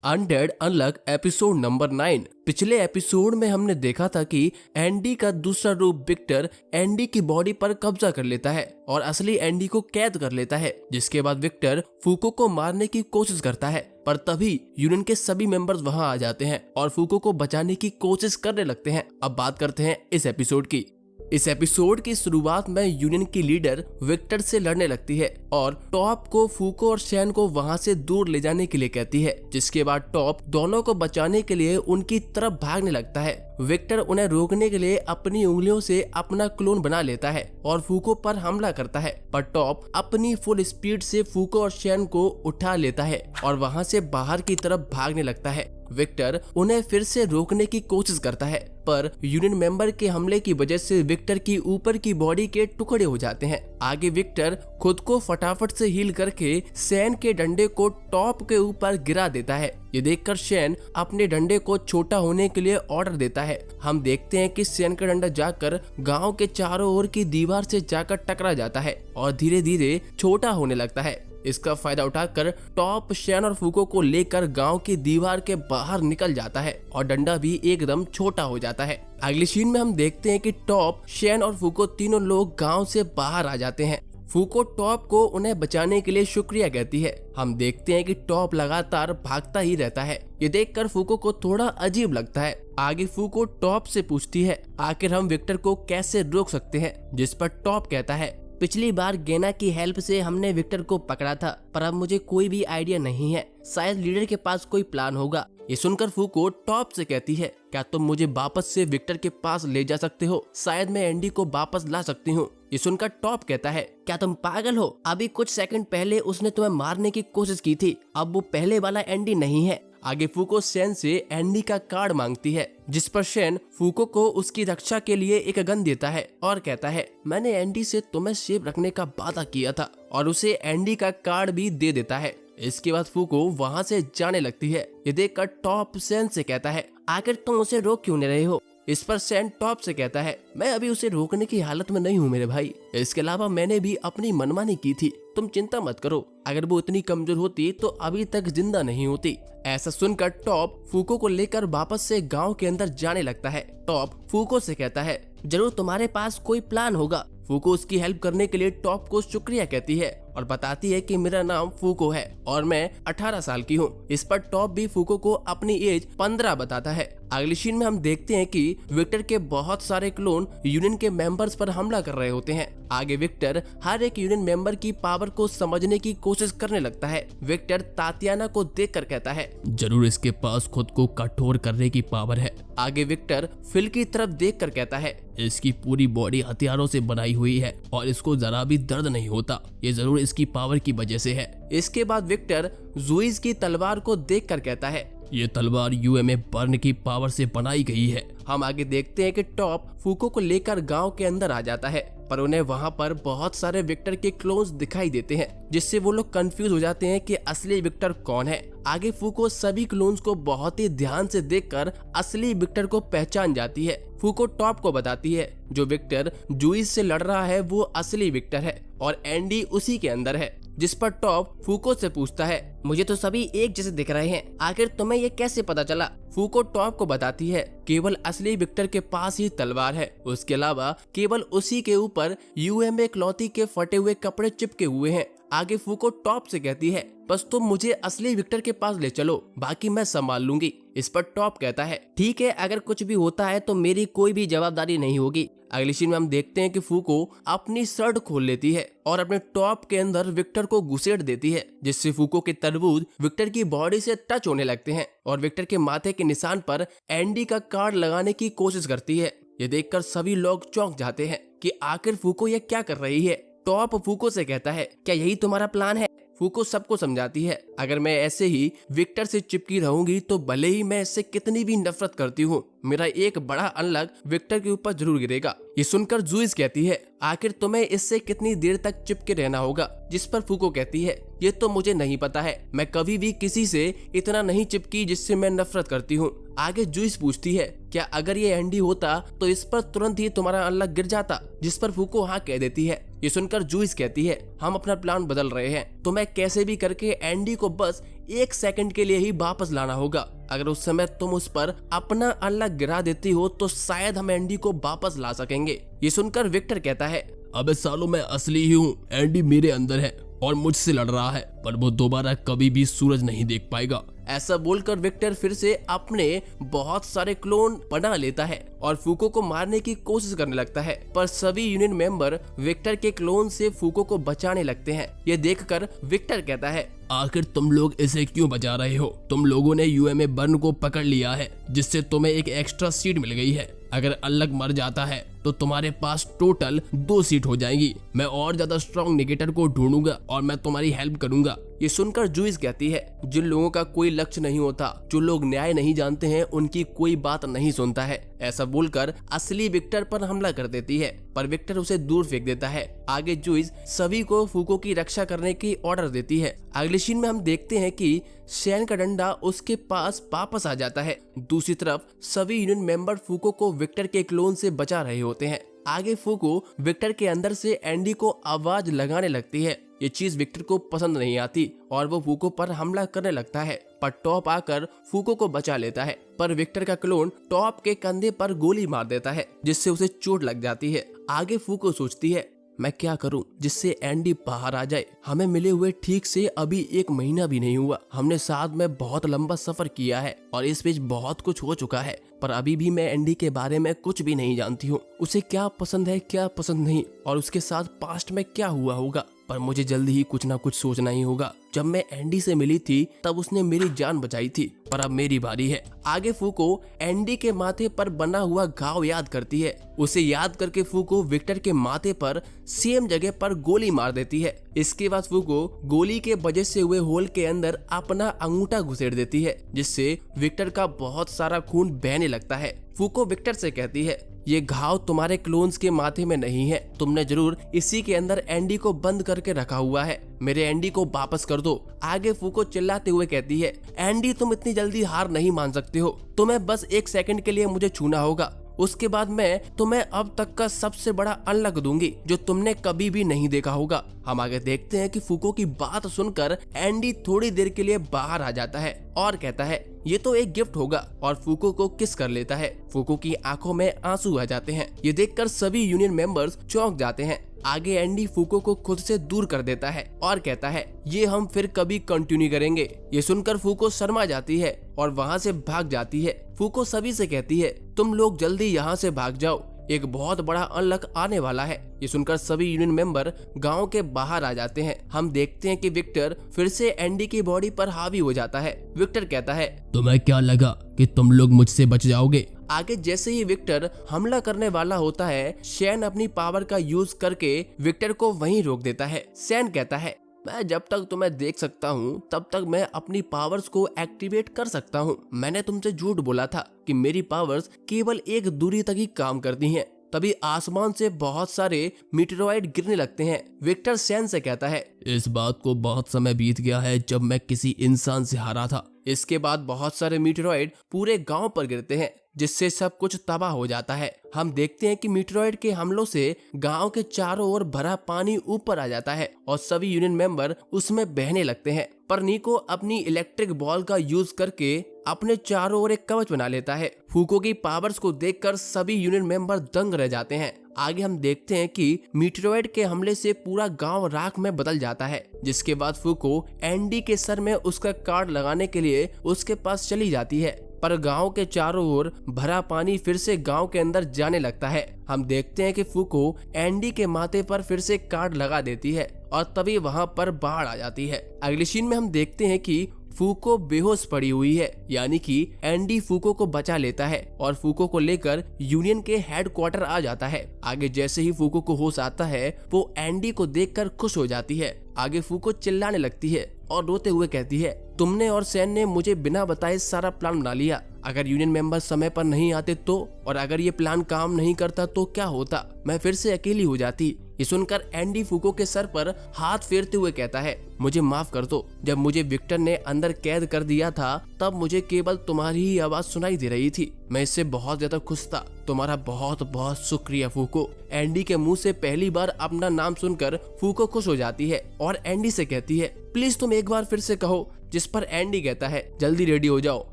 Undead अनलक episode number 9। पिछले episode में हमने देखा था कि एंडी का दूसरा रूप विक्टर एंडी की बॉडी पर कब्जा कर लेता है और असली एंडी को कैद कर लेता है, जिसके बाद विक्टर फूको को मारने की कोशिश करता है। पर तभी यूनियन के सभी मेंबर्स वहां आ जाते हैं और फूको को बचाने की कोशिश करने लगते हैं। अब बात करते हैं इस एपिसोड की। इस एपिसोड की शुरुआत में यूनियन की लीडर विक्टर से लड़ने लगती है और टॉप को फूको और शैन को वहां से दूर ले जाने के लिए कहती है, जिसके बाद टॉप दोनों को बचाने के लिए उनकी तरफ भागने लगता है। विक्टर उन्हें रोकने के लिए अपनी उंगलियों से अपना क्लोन बना लेता है और फूको पर हमला करता है, पर टॉप अपनी फुल स्पीड से फूको और शैन को उठा लेता है और वहां से बाहर की तरफ भागने लगता है। विक्टर उन्हें फिर से रोकने की कोशिश करता है, पर यूनियन मेंबर के हमले की वजह से विक्टर की ऊपर की बॉडी के टुकड़े हो जाते हैं। आगे विक्टर खुद को फटाफट से हील करके शैन के डंडे को टॉप के ऊपर गिरा देता है। ये देखकर शैन अपने डंडे को छोटा होने के लिए ऑर्डर देता है। हम देखते हैं कि शैन का डंडा जाकर गांव के चारों ओर की दीवार से जाकर टकरा जाता है और धीरे धीरे छोटा होने लगता है। इसका फायदा उठाकर टॉप शैन और फूको को लेकर गांव की दीवार के बाहर निकल जाता है और डंडा भी एकदम छोटा हो जाता है। अगली सीन में हम देखते हैं कि टॉप, शैन और फूको तीनों लोग गांव से बाहर आ जाते हैं। फूको टॉप को उन्हें बचाने के लिए शुक्रिया कहती है। हम देखते हैं कि टॉप लगातार भागता ही रहता है। ये देखकर फूको को थोड़ा अजीब लगता है। आगे फूको टॉप से पूछती है आखिर हम विक्टर को कैसे रोक सकते हैं, जिस पर टॉप कहता है पिछली बार गेना की हेल्प से हमने विक्टर को पकड़ा था, पर अब मुझे कोई भी आइडिया नहीं है। शायद लीडर के पास कोई प्लान होगा। ये सुनकर फूको टॉप से कहती है क्या तुम मुझे वापस से विक्टर के पास ले जा सकते हो? शायद मैं एंडी को वापस ला सकती हूँ। ये सुनकर टॉप कहता है क्या तुम पागल हो? अभी कुछ सेकंड पहले उसने तुम्हें मारने की कोशिश की थी। अब वो पहले वाला एंडी नहीं है। आगे फूको शैन से एंडी का कार्ड मांगती है, जिस पर शैन फूको को उसकी रक्षा के लिए एक गन देता है और कहता है मैंने एंडी से तुम्हें सेफ रखने का वादा किया था, और उसे एंडी का कार्ड भी दे देता है। इसके बाद फूको वहां से जाने लगती है। ये देखकर टॉप शैन से कहता है आखिर तुम उसे रोक क्यों नहीं रहे हो? इस पर शैन टॉप से कहता है मैं अभी उसे रोकने की हालत में नहीं हूँ मेरे भाई। इसके अलावा मैंने भी अपनी मनमानी की थी, तुम चिंता मत करो। अगर वो इतनी कमजोर होती तो अभी तक जिंदा नहीं होती। ऐसा सुनकर टॉप फूको को लेकर वापस से गांव के अंदर जाने लगता है। टॉप फूको से कहता है जरूर तुम्हारे पास कोई प्लान होगा। फूको उसकी हेल्प करने के लिए टॉप को शुक्रिया कहती है और बताती है कि मेरा नाम फूको है और मैं 18 साल की हूँ। इस पर टॉप भी फूको को अपनी एज 15 बताता है। अगली सीन में हम देखते हैं कि विक्टर के बहुत सारे क्लोन यूनियन के मेंबर्स पर हमला कर रहे होते हैं। आगे विक्टर हर एक यूनियन मेंबर की पावर को समझने की कोशिश करने लगता है। विक्टर तातियाना को देखकर कहता है जरूर इसके पास खुद को कठोर करने की पावर है। आगे विक्टर फिल की तरफ देखकर कहता है इसकी पूरी बॉडी हथियारों से बनाई हुई है और इसको जरा भी दर्द नहीं होता। ये जरूर इसकी पावर की वजह से है। इसके बाद विक्टर जुइस की तलवार को देखकर कहता है ये तलवार यूएमए बर्न की पावर से बनाई गई है। हम आगे देखते हैं कि टॉप फूको को लेकर गांव के अंदर आ जाता है, पर उन्हें वहां पर बहुत सारे विक्टर के क्लोन्स दिखाई देते हैं, जिससे वो लोग कंफ्यूज हो जाते हैं कि असली विक्टर कौन है। आगे फूको सभी क्लोन्स को बहुत ही ध्यान से देखकर असली विक्टर को पहचान जाती है। फूको टॉप को बताती है जो विक्टर जुइस से लड़ रहा है वो असली विक्टर है और एंडी उसी के अंदर है। जिस पर टॉप फूको से पूछता है मुझे तो सभी एक जैसे दिख रहे हैं, आखिर तुम्हें ये कैसे पता चला? फूको टॉप को बताती है केवल असली विक्टर के पास ही तलवार है, उसके अलावा केवल उसी के ऊपर यूएमए क्लॉथी के फटे हुए कपड़े चिपके हुए हैं। आगे फूको टॉप से कहती है बस तुम मुझे असली विक्टर के पास ले चलो, बाकी मैं संभाल लूंगी। इस पर टॉप कहता है ठीक है, अगर कुछ भी होता है तो मेरी कोई भी जवाबदारी नहीं होगी। अगली सीन में हम देखते हैं कि फूको अपनी शर्ट खोल लेती है और अपने टॉप के अंदर विक्टर को घुसेड़ देती है, जिससे फूको के तरबूज विक्टर की बॉडी से टच होने लगते हैं और विक्टर के माथे के निशान पर एंडी का कार्ड लगाने की कोशिश करती है। ये देखकर सभी लोग चौंक जाते हैं कि आखिर फूको ये क्या कर रही है। टॉप फूको से कहता है क्या यही तुम्हारा प्लान है? फूको सबको समझाती है अगर मैं ऐसे ही विक्टर से चिपकी रहूंगी तो भले ही मैं इससे कितनी भी नफरत करती हूँ, मेरा एक बड़ा अनलक विक्टर के ऊपर जरूर गिरेगा। ये सुनकर जुइस कहती है आखिर तुम्हें इससे कितनी देर तक चिपके रहना होगा? जिस पर फूको कहती है ये तो मुझे नहीं पता है, मैं कभी भी किसी से इतना नहीं चिपकी जिससे मैं नफरत करती हूँ। आगे जूइस पूछती है, क्या अगर ये एंडी होता तो इस पर तुरंत ही तुम्हारा अनलक गिर जाता, जिस पर फूको हाँ कह देती है। ये सुनकर जूइस कहती है, हम अपना प्लान बदल रहे हैं, तो मैं कैसे भी करके एंडी को बस 1 सेकंड के लिए ही वापस लाना होगा। अगर उस समय तुम उस पर अपना अनलक गिरा देती हो तो शायद हम एंडी को वापस ला सकेंगे। ये सुनकर विक्टर कहता है, अबे सालों मैं असली ही हूँ, एंडी मेरे अंदर है और मुझसे लड़ रहा है, पर वो दोबारा कभी भी सूरज नहीं देख पाएगा। ऐसा बोलकर विक्टर फिर से अपने बहुत सारे क्लोन बना लेता है और फूको को मारने की कोशिश करने लगता है, पर सभी यूनियन मेंबर विक्टर के क्लोन से फूको को बचाने लगते हैं। ये देखकर विक्टर कहता है, आखिर तुम लोग इसे क्यों बचा रहे हो? तुम लोगों ने यूएमए बर्न को पकड़ लिया है, जिससे तुम्हें एक एक्स्ट्रा सीट मिल गई है। अगर अनलक मर जाता है तो तुम्हारे पास टोटल 2 सीट हो जाएंगी। मैं और ज्यादा स्ट्रॉन्ग निगेटर को ढूंढूंगा और मैं तुम्हारी हेल्प करूंगा। ये सुनकर जूइस कहती है, जिन लोगों का कोई लक्ष्य नहीं होता, जो लोग न्याय नहीं जानते हैं, उनकी कोई बात नहीं सुनता है। ऐसा बोलकर असली विक्टर पर हमला कर देती है, पर विक्टर उसे दूर फेंक देता है। आगे जूइस सभी को फूको की रक्षा करने की ऑर्डर देती है। अगले सीन में हम देखते हैं कि शैन का डंडा उसके पास वापस आ जाता है। दूसरी तरफ सभी यूनियन मेंबर फूको को विक्टर के क्लोन से बचा रहे होते हैं। आगे फूको विक्टर के अंदर से एंडी को आवाज लगाने लगती है। ये चीज विक्टर को पसंद नहीं आती और वो फूको पर हमला करने लगता है, पर टॉप आकर फूको को बचा लेता है। पर विक्टर का क्लोन टॉप के कंधे पर गोली मार देता है, जिससे उसे चोट लग जाती है। आगे फूको सोचती है, मैं क्या करूं जिससे एंडी बाहर आ जाए। हमें मिले हुए ठीक से अभी 1 महीना भी नहीं हुआ। हमने साथ में बहुत लंबा सफर किया है और इस बीच बहुत कुछ हो चुका है, पर अभी भी मैं एंडी के बारे में कुछ भी नहीं जानती हूँ। उसे क्या पसंद है, क्या पसंद नहीं, और उसके साथ पास्ट में क्या हुआ होगा। पर मुझे जल्दी ही कुछ ना कुछ सोचना ही होगा। जब मैं एंडी से मिली थी तब उसने मेरी जान बचाई थी, पर अब मेरी बारी है। आगे फूको एंडी के माथे पर बना हुआ घाव याद करती है। उसे याद करके फूको विक्टर के माथे पर सेम जगह पर गोली मार देती है। इसके बाद फूको गोली के वजह से हुए होल के अंदर अपना अंगूठा घुसेड़ देती है, जिससे विक्टर का बहुत सारा खून बहने लगता है। फूको विक्टर से कहती है, ये घाव तुम्हारे क्लोन्स के माथे में नहीं है, तुमने जरूर इसी के अंदर एंडी को बंद करके रखा हुआ है। मेरे एंडी को वापस कर दो। आगे फूको चिल्लाते हुए कहती है, एंडी तुम इतनी जल्दी हार नहीं मान सकते हो, तुम्हें बस 1 सेकंड के लिए मुझे छूना होगा, उसके बाद मैं तुम्हें अब तक का सबसे बड़ा अनलक दूंगी जो तुमने कभी भी नहीं देखा होगा। हम आगे देखते हैं कि फूको की बात सुनकर एंडी थोड़ी देर के लिए बाहर आ जाता है और कहता है, ये तो एक गिफ्ट होगा, और फूको को किस कर लेता है। फूको की आंखों में आंसू आ जाते हैं। ये देखकर सभी यूनियन मेंबर्स चौंक जाते हैं। आगे एंडी फूको को खुद से दूर कर देता है और कहता है, ये हम फिर कभी कंटिन्यू करेंगे। ये सुनकर फूको शर्मा जाती है और वहाँ से भाग जाती है। फूको सभी से कहती है, तुम लोग जल्दी यहाँ से भाग जाओ, एक बहुत बड़ा अनलक आने वाला है। ये सुनकर सभी यूनियन मेंबर गांव के बाहर आ जाते हैं। हम देखते हैं कि विक्टर फिर से एंडी की बॉडी पर हावी हो जाता है। विक्टर कहता है, तुम्हें क्या लगा कि तुम लोग मुझसे बच जाओगे? आगे जैसे ही विक्टर हमला करने वाला होता है, शैन अपनी पावर का यूज करके विक्टर को वहीं रोक देता है। शैन कहता है, मैं जब तक तुम्हें देख सकता हूँ तब तक मैं अपनी पावर्स को एक्टिवेट कर सकता हूँ। मैंने तुमसे झूठ बोला था कि मेरी पावर्स केवल एक दूरी तक ही काम करती हैं। तभी आसमान से बहुत सारे मीटेरॉइड गिरने लगते हैं। विक्टर शैन से कहता है, इस बात को बहुत समय बीत गया है जब मैं किसी इंसान से हारा था। इसके बाद बहुत सारे मीटेरॉइड पूरे गांव पर गिरते हैं, जिससे सब कुछ तबाह हो जाता है। हम देखते हैं कि मीटेरॉइड के हमलों से गांव के चारों ओर भरा पानी ऊपर आ जाता है और सभी यूनियन मेंबर उसमें बहने लगते हैं। पर निको अपनी इलेक्ट्रिक बॉल का यूज करके अपने चारों ओर एक कवच बना लेता है। फूको की पावर्स को देखकर सभी यूनियन मेंबर दंग रह जाते हैं। आगे हम देखते हैं कि मीटेरॉइड के हमले से पूरा गांव राख में बदल जाता है, जिसके बाद फूको एंडी के सर में उसका कार्ड लगाने के लिए उसके पास चली जाती है। पर गांव के चारों ओर भरा पानी फिर से गांव के अंदर जाने लगता है। हम देखते हैं कि फूको एंडी के माथे पर फिर से कार्ड लगा देती है और तभी वहां पर बाढ़ आ जाती है। अगले सीन में हम देखते हैं कि फूको बेहोश पड़ी हुई है, यानी कि एंडी फूको को बचा लेता है और फूको को लेकर यूनियन के हेडक्वार्टर आ जाता है। आगे जैसे ही फूको को होश आता है, वो एंडी को देखकर खुश हो जाती है। आगे फूको चिल्लाने लगती है और रोते हुए कहती है, तुमने और सैन ने मुझे बिना बताए सारा प्लान बना लिया। अगर यूनियन मेंबर समय पर नहीं आते तो, और अगर ये प्लान काम नहीं करता तो क्या होता? मैं फिर से अकेली हो जाती। ये सुनकर एंडी फूको के सर पर हाथ फेरते हुए कहता है, मुझे माफ कर दो। जब मुझे विक्टर ने अंदर कैद कर दिया था तब मुझे केवल तुम्हारी ही आवाज सुनाई दे रही थी। मैं इससे बहुत ज्यादा खुश था। तुम्हारा बहुत बहुत शुक्रिया फूको। एंडी के मुंह से पहली बार अपना नाम सुनकर फूको खुश हो जाती है और एंडी से कहती है, प्लीज तुम एक बार फिर से कहो। जिस पर एंडी कहता है, जल्दी रेडी हो जाओ,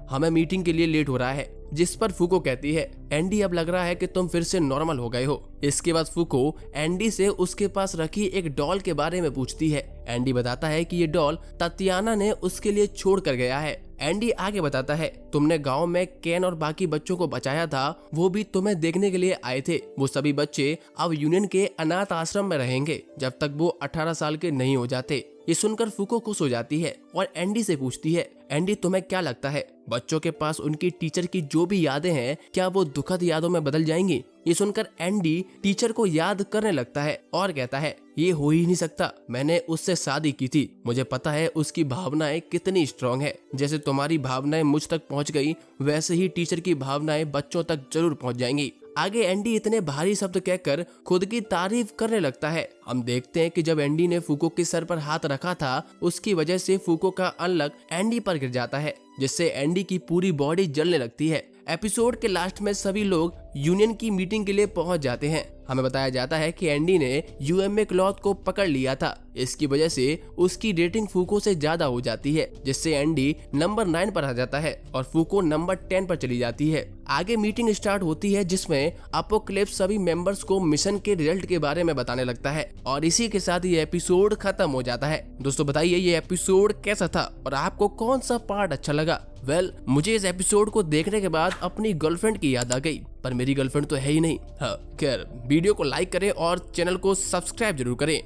हमें मीटिंग के लिए लेट हो रहा है। जिस पर फूको कहती है, एंडी अब लग रहा है कि तुम फिर से नॉर्मल हो गए हो। इसके बाद फूको एंडी से उसके पास रखी एक डॉल के बारे में पूछती है। एंडी बताता है कि ये डॉल तातियाना ने उसके लिए छोड़ कर गया है। एंडी आगे बताता है, तुमने गांव में केन और बाकी बच्चों को बचाया था, वो भी तुम्हें देखने के लिए आए थे। वो सभी बच्चे अब यूनियन के अनाथ आश्रम में रहेंगे जब तक वो 18 साल के नहीं हो जाते। ये सुनकर फूको खुश हो जाती है और एंडी से पूछती है, एंडी तुम्हें क्या लगता है बच्चों के पास उनकी टीचर की जो भी यादें हैं क्या वो दुखद यादों में बदल जाएंगी? ये सुनकर एंडी टीचर को याद करने लगता है और कहता है, ये हो ही नहीं सकता। मैंने उससे शादी की थी, मुझे पता है उसकी भावनाएं कितनी स्ट्रांग है। जैसे तुम्हारी भावनाएं मुझ तक पहुंच गई वैसे ही टीचर की भावनाएं बच्चों तक जरूर पहुंच जाएंगी। आगे एंडी इतने भारी शब्द कहकर खुद की तारीफ करने लगता है। हम देखते हैं कि जब एंडी ने फूको के सर पर हाथ रखा था उसकी वजह से फूको का अनलक एंडी पर गिर जाता है, जिससे एंडी की पूरी बॉडी जलने लगती है। एपिसोड के लास्ट में सभी लोग यूनियन की मीटिंग के लिए पहुंच जाते हैं। हमें बताया जाता है कि एंडी ने यूएमए क्लॉथ को पकड़ लिया था। इसकी वजह से उसकी रेटिंग फूको से ज्यादा हो जाती है, जिससे एंडी नंबर 9 पर आ जाता है और फूको नंबर 10 पर चली जाती है। आगे मीटिंग स्टार्ट होती है जिसमें अपोकलिप्स सभी मेंबर्स को मिशन के रिजल्ट के बारे में बताने लगता है और इसी के साथ ये एपिसोड खत्म हो जाता है। दोस्तों बताइए ये एपिसोड कैसा था और आपको कौन सा पार्ट अच्छा लगा? मुझे इस एपिसोड को देखने के बाद अपनी गर्लफ्रेंड की याद आ गई, पर मेरी गर्लफ्रेंड तो है ही नहीं। हाँ खैर, वीडियो को लाइक करें और चैनल को सब्सक्राइब जरूर करें।